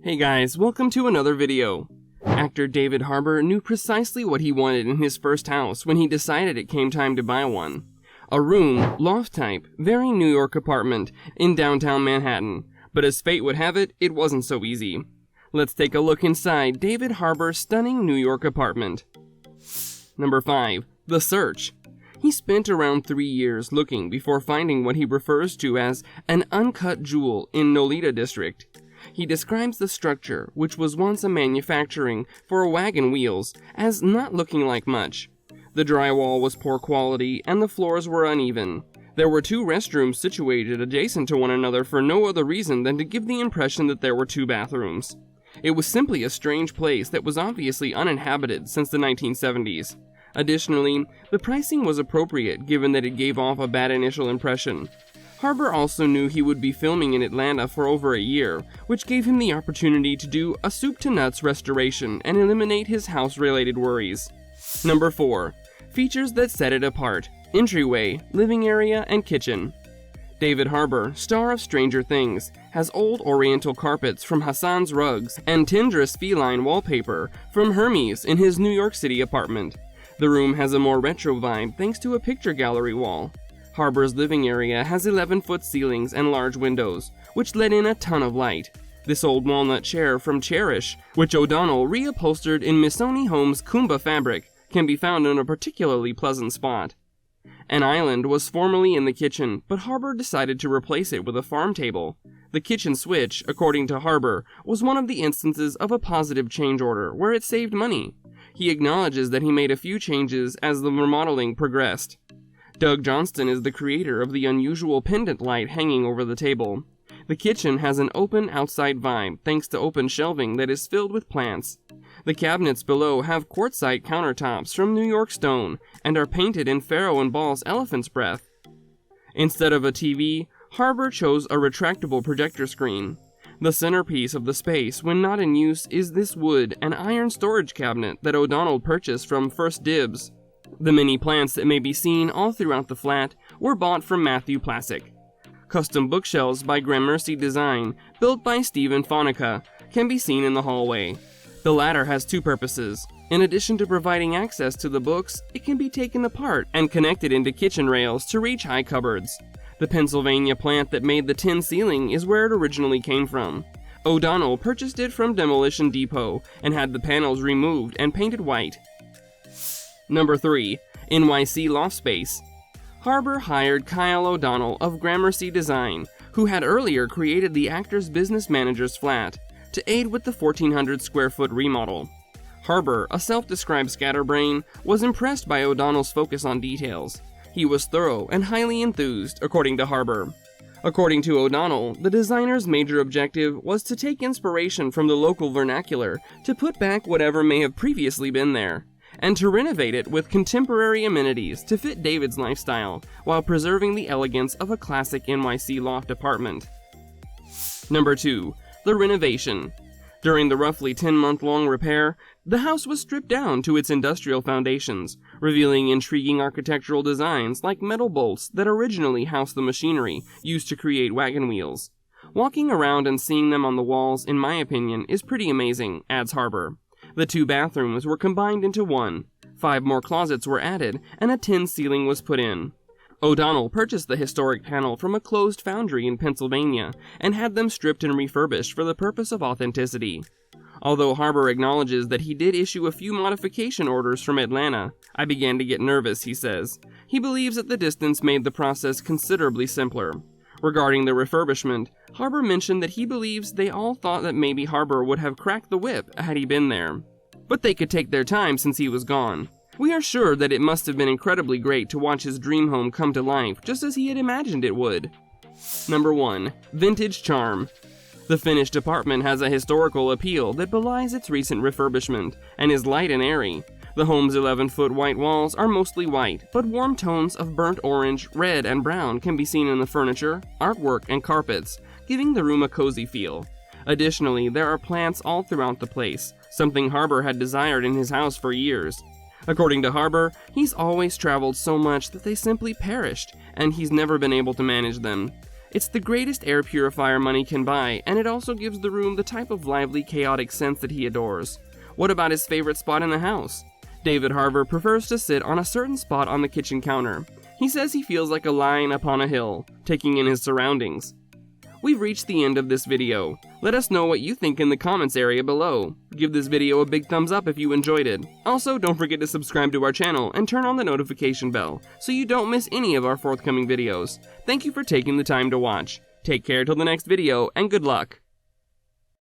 Hey guys, welcome to another video. Actor David Harbour knew precisely what he wanted in his first house when he decided it came time to buy one. A room, loft type, very New York apartment in downtown Manhattan. But as fate would have it, it wasn't so easy. Let's take a look inside David Harbour's stunning New York apartment. Number 5. The Search. He spent around 3 years looking before finding what he refers to as an uncut jewel in Nolita district. He describes the structure, which was once a manufacturing for wagon wheels, as not looking like much. The drywall was poor quality and the floors were uneven. There were 2 restrooms situated adjacent to one another for no other reason than to give the impression that there were 2 bathrooms. It was simply a strange place that was obviously uninhabited since the 1970s. Additionally, the pricing was appropriate given that it gave off a bad initial impression. Harbour also knew he would be filming in Atlanta for over a year, which gave him the opportunity to do a soup-to-nuts restoration and eliminate his house-related worries. Number 4. Features that set it apart. Entryway, living area, and kitchen. David Harbour, star of Stranger Things, has old oriental carpets from Hassan's Rugs and tendrous feline wallpaper from Hermes in his New York City apartment. The room has a more retro vibe thanks to a picture gallery wall. Harbour's living area has 11-foot ceilings and large windows, which let in a ton of light. This old walnut chair from Cherish, which O'Donnell reupholstered in Missoni Homes' Kumba fabric, can be found in a particularly pleasant spot. An island was formerly in the kitchen, but Harbour decided to replace it with a farm table. The kitchen switch, according to Harbour, was one of the instances of a positive change order where it saved money. He acknowledges that he made a few changes as the remodeling progressed. Doug Johnston is the creator of the unusual pendant light hanging over the table. The kitchen has an open outside vibe thanks to open shelving that is filled with plants. The cabinets below have quartzite countertops from New York stone and are painted in Pharaoh and Ball's elephant's breath. Instead of a TV, Harbour chose a retractable projector screen. The centerpiece of the space, when not in use, is this wood and iron storage cabinet that O'Donnell purchased from First Dibs. The many plants that may be seen all throughout the flat were bought from Matthew Plassick. Custom bookshelves by Gramercy Design, built by Stephen Fonica, can be seen in the hallway. The latter has 2 purposes. In addition to providing access to the books, it can be taken apart and connected into kitchen rails to reach high cupboards. The Pennsylvania plant that made the tin ceiling is where it originally came from. O'Donnell purchased it from Demolition Depot and had the panels removed and painted white. Number 3. NYC Loft Space. Harbour hired Kyle O'Donnell of Gramercy Design, who had earlier created the actor's business manager's flat, to aid with the 1,400 square foot remodel. Harbour, a self-described scatterbrain, was impressed by O'Donnell's focus on details. He was thorough and highly enthused, according to Harbour. According to O'Donnell, the designer's major objective was to take inspiration from the local vernacular to put back whatever may have previously been there, and to renovate it with contemporary amenities to fit David's lifestyle, while preserving the elegance of a classic NYC loft apartment. Number 2. The renovation. During the roughly 10-month-long repair, the house was stripped down to its industrial foundations, revealing intriguing architectural designs like metal bolts that originally housed the machinery used to create wagon wheels. Walking around and seeing them on the walls, in my opinion, is pretty amazing, adds Harbour. The 2 bathrooms were combined into 1, 5 more closets were added, and a tin ceiling was put in. O'Donnell purchased the historic panel from a closed foundry in Pennsylvania and had them stripped and refurbished for the purpose of authenticity. Although Harbour acknowledges that he did issue a few modification orders from Atlanta, I began to get nervous, he says. He believes that the distance made the process considerably simpler. Regarding the refurbishment, Harbour mentioned that he believes they all thought that maybe Harbour would have cracked the whip had he been there, but they could take their time since he was gone. We are sure that it must have been incredibly great to watch his dream home come to life just as he had imagined it would. Number 1. Vintage Charm. The finished apartment has a historical appeal that belies its recent refurbishment, and is light and airy. The home's 11-foot white walls are mostly white, but warm tones of burnt orange, red, and brown can be seen in the furniture, artwork, and carpets, giving the room a cozy feel. Additionally, there are plants all throughout the place, something Harbour had desired in his house for years. According to Harbour, he's always traveled so much that they simply perished, and he's never been able to manage them. It's the greatest air purifier money can buy, and it also gives the room the type of lively, chaotic sense that he adores. What about his favorite spot in the house? David Harbour prefers to sit on a certain spot on the kitchen counter. He says he feels like a lion upon a hill, taking in his surroundings. We've reached the end of this video. Let us know what you think in the comments area below. Give this video a big thumbs up if you enjoyed it. Also, don't forget to subscribe to our channel and turn on the notification bell so you don't miss any of our forthcoming videos. Thank you for taking the time to watch. Take care till the next video, and good luck!